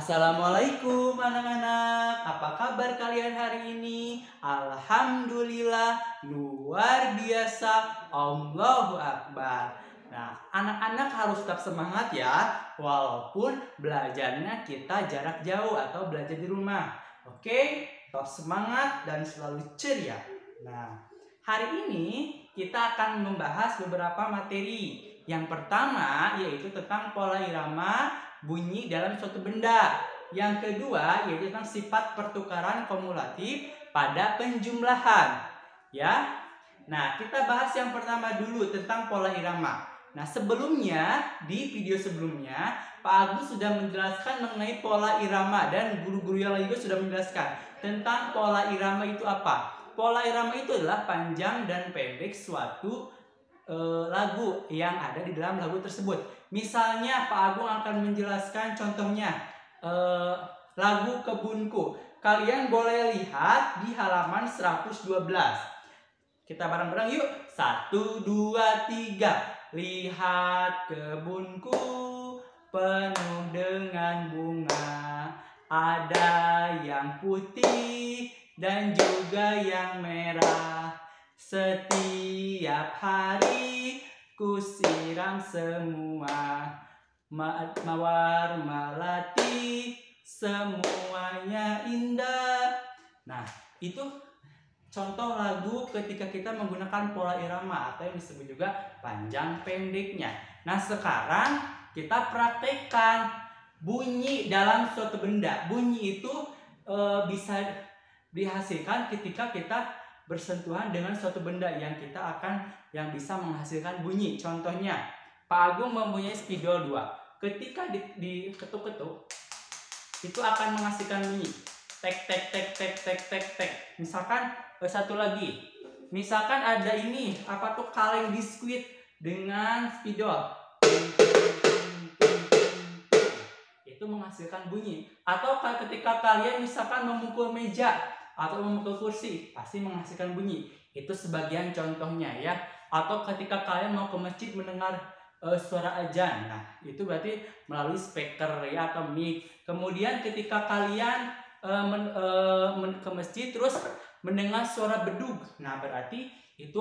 Assalamualaikum anak-anak, apa kabar kalian hari ini? Alhamdulillah, luar biasa, Allahu Akbar. Nah, anak-anak harus tetap semangat ya, walaupun belajarnya kita jarak jauh atau belajar di rumah. Oke, tetap semangat dan selalu ceria. Nah, hari ini kita akan membahas beberapa materi. Yang pertama yaitu tentang pola irama bunyi dalam suatu benda. Yang kedua yaitu tentang sifat pertukaran kumulatif pada penjumlahan. Ya. Nah, kita bahas yang pertama dulu tentang pola irama. Nah, sebelumnya di video sebelumnya Pak Agus sudah menjelaskan mengenai pola irama dan guru-guru yang lain juga sudah menjelaskan tentang pola irama itu apa. Pola irama itu adalah panjang dan pendek suatu lagu yang ada di dalam lagu tersebut. Misalnya Pak Agung akan menjelaskan contohnya lagu Kebunku. Kalian boleh lihat di halaman 112. Kita bareng-bareng yuk. 1, 2, 3. Lihat kebunku penuh dengan bunga. Ada yang putih dan juga yang merah. Setiap hari ku siram semua, mawar melati semuanya indah. Nah, itu contoh lagu ketika kita menggunakan pola irama atau yang disebut juga panjang pendeknya. Nah, sekarang kita praktekkan bunyi dalam suatu benda. Bunyi itu bisa dihasilkan ketika kita bersentuhan dengan suatu benda yang yang bisa menghasilkan bunyi. Contohnya, Pak Agung mempunyai spidol 2. Ketika diketuk-ketuk, itu akan menghasilkan bunyi. Tek tek tek tek tek tek tek. Misalkan satu lagi. Misalkan ada ini, apa tuh, kaleng biskuit dengan spidol. Itu menghasilkan bunyi. Atau ketika kalian misalkan memukul meja atau memukul kursi, pasti menghasilkan bunyi. Itu sebagian contohnya ya. Atau ketika kalian mau ke masjid mendengar suara azan, nah itu berarti melalui speaker ya atau mic. Kemudian ketika kalian ke masjid terus mendengar suara bedug, nah berarti itu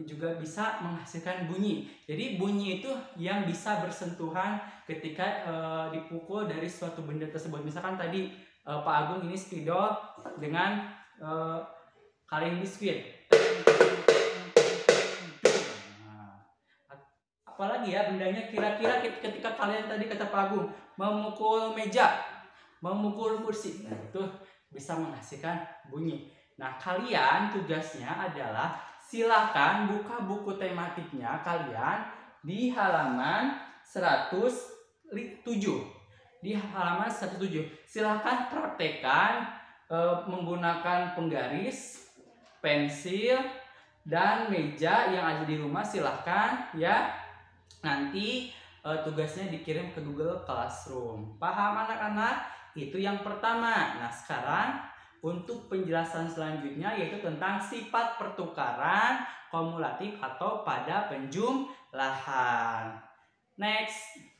juga bisa menghasilkan bunyi. Jadi bunyi itu yang bisa bersentuhan ketika dipukul dari suatu benda tersebut. Misalkan tadi Pak Agung ini spidol dengan kaleng biskuit. Nah, apalagi ya bendanya, kira-kira ketika kalian tadi kata Pak Agung memukul meja, memukul kursi, nah itu bisa menghasilkan bunyi. Nah, kalian tugasnya adalah silakan buka buku tematiknya kalian di halaman 107. Di halaman 107. Silahkan praktekkan menggunakan penggaris, pensil, dan meja yang ada di rumah. Silahkan ya. Nanti tugasnya dikirim ke Google Classroom. Paham anak-anak? Itu yang pertama. Nah, sekarang untuk penjelasan selanjutnya yaitu tentang sifat pertukaran kumulatif atau pada penjumlahan. Next.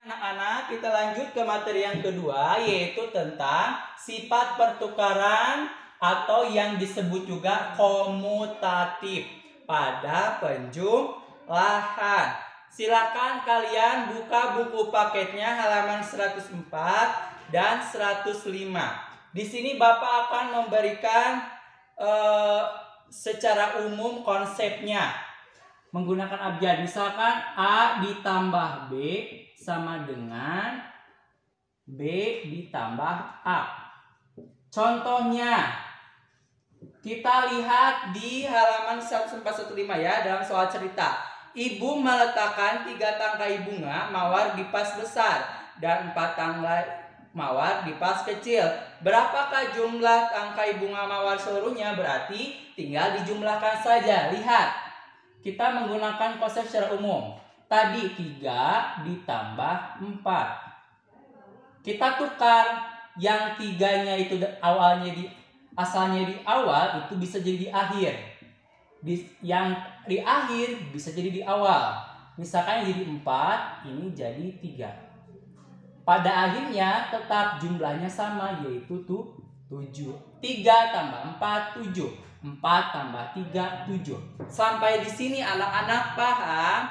Anak-anak, kita lanjut ke materi yang kedua yaitu tentang sifat pertukaran atau yang disebut juga komutatif pada penjumlahan. Silakan kalian buka buku paketnya halaman 104 dan 105. Di sini Bapak akan memberikan secara umum konsepnya menggunakan abjad. Misalkan A ditambah B sama dengan B ditambah A. Contohnya kita lihat di halaman 115 ya, dalam soal cerita. Ibu meletakkan 3 tangkai bunga mawar di vas besar dan 4 tangkai mawar di vas kecil. Berapakah jumlah tangkai bunga mawar seluruhnya? Berarti tinggal dijumlahkan saja. Lihat, kita menggunakan konsep secara umum. Tadi 3 ditambah 4. Kita tukar yang 3-nya itu asalnya di awal itu bisa jadi di akhir. Yang di akhir bisa jadi di awal. Misalkan jadi 4, ini jadi 3. Pada akhirnya tetap jumlahnya sama, yaitu 7. 3 tambah 4, 7. 4 tambah 3, 7. Sampai di sini anak-anak paham?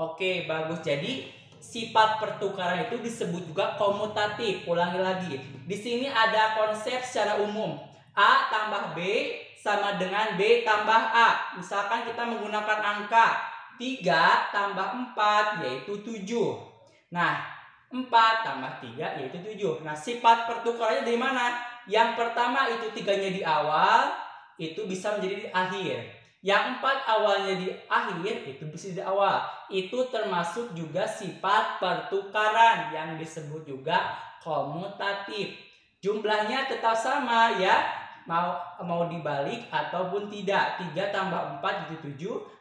Oke, bagus. Jadi sifat pertukaran itu disebut juga komutatif. Ulangi lagi. Di sini ada konsep secara umum. A tambah B sama dengan B tambah A. Misalkan kita menggunakan angka 3 tambah 4 yaitu 7. Nah, 4 tambah 3 yaitu 7. Nah, sifat pertukarannya dari mana? Yang pertama itu 3-nya di awal, itu bisa menjadi di akhir. Yang 4 awalnya di akhir, itu bisa di awal. Itu termasuk juga sifat pertukaran yang disebut juga komutatif. Jumlahnya tetap sama ya. Mau dibalik ataupun tidak. 3 tambah 4 itu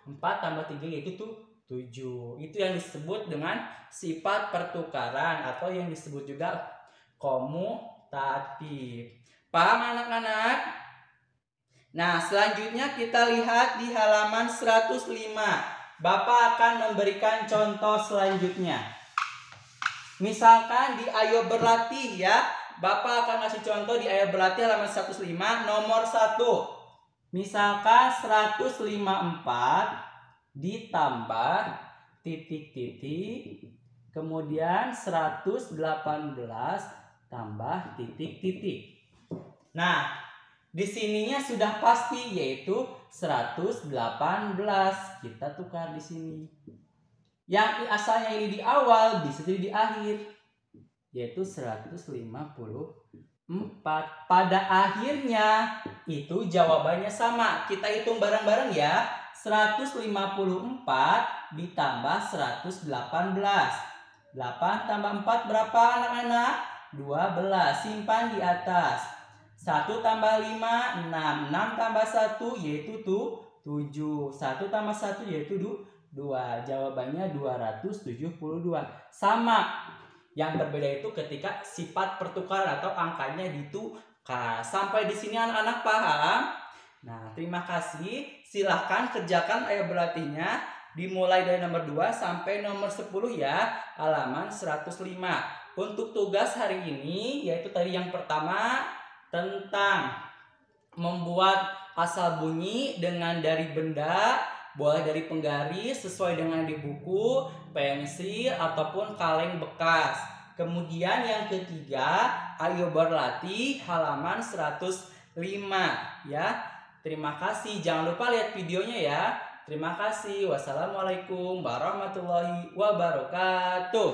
7, 4 tambah 3 yaitu 7. Itu yang disebut dengan sifat pertukaran atau yang disebut juga komutatif. Paham anak-anak? Nah, selanjutnya kita lihat di halaman 105. Bapak akan memberikan contoh selanjutnya. Misalkan di Ayo Berlatih ya. Bapak akan kasih contoh di Ayo Berlatih halaman 105 nomor 1. Misalkan 154 ditambah titik-titik, kemudian 118 tambah titik-titik. Nah, di sininya sudah pasti yaitu 118. Kita tukar di sini. Yang asalnya ini di awal bisa jadi di akhir, yaitu 154. Pada akhirnya itu jawabannya sama. Kita hitung bareng-bareng ya. 154 ditambah 118. 8 tambah 4 berapa anak-anak? 12. Simpan di atas. 1 tambah 5, 6. 6 tambah 1 yaitu 7. 1 tambah 1 yaitu 2. Jawabannya 272. Sama. Yang berbeda itu ketika sifat pertukaran atau angkanya ditukar. Sampai di sini anak-anak paham? Nah, terima kasih. Silahkan kerjakan Ayo Berlatihnya. Dimulai dari nomor 2 sampai nomor 10 ya. Halaman 105. Untuk tugas hari ini yaitu tadi yang pertama tentang membuat asal bunyi dengan dari benda, boleh dari penggaris sesuai dengan di buku, pensil ataupun kaleng bekas. Kemudian yang ketiga, Ayo Berlatih halaman 105 ya. Terima kasih. Jangan lupa lihat videonya ya. Terima kasih. Wassalamualaikum warahmatullahi wabarakatuh.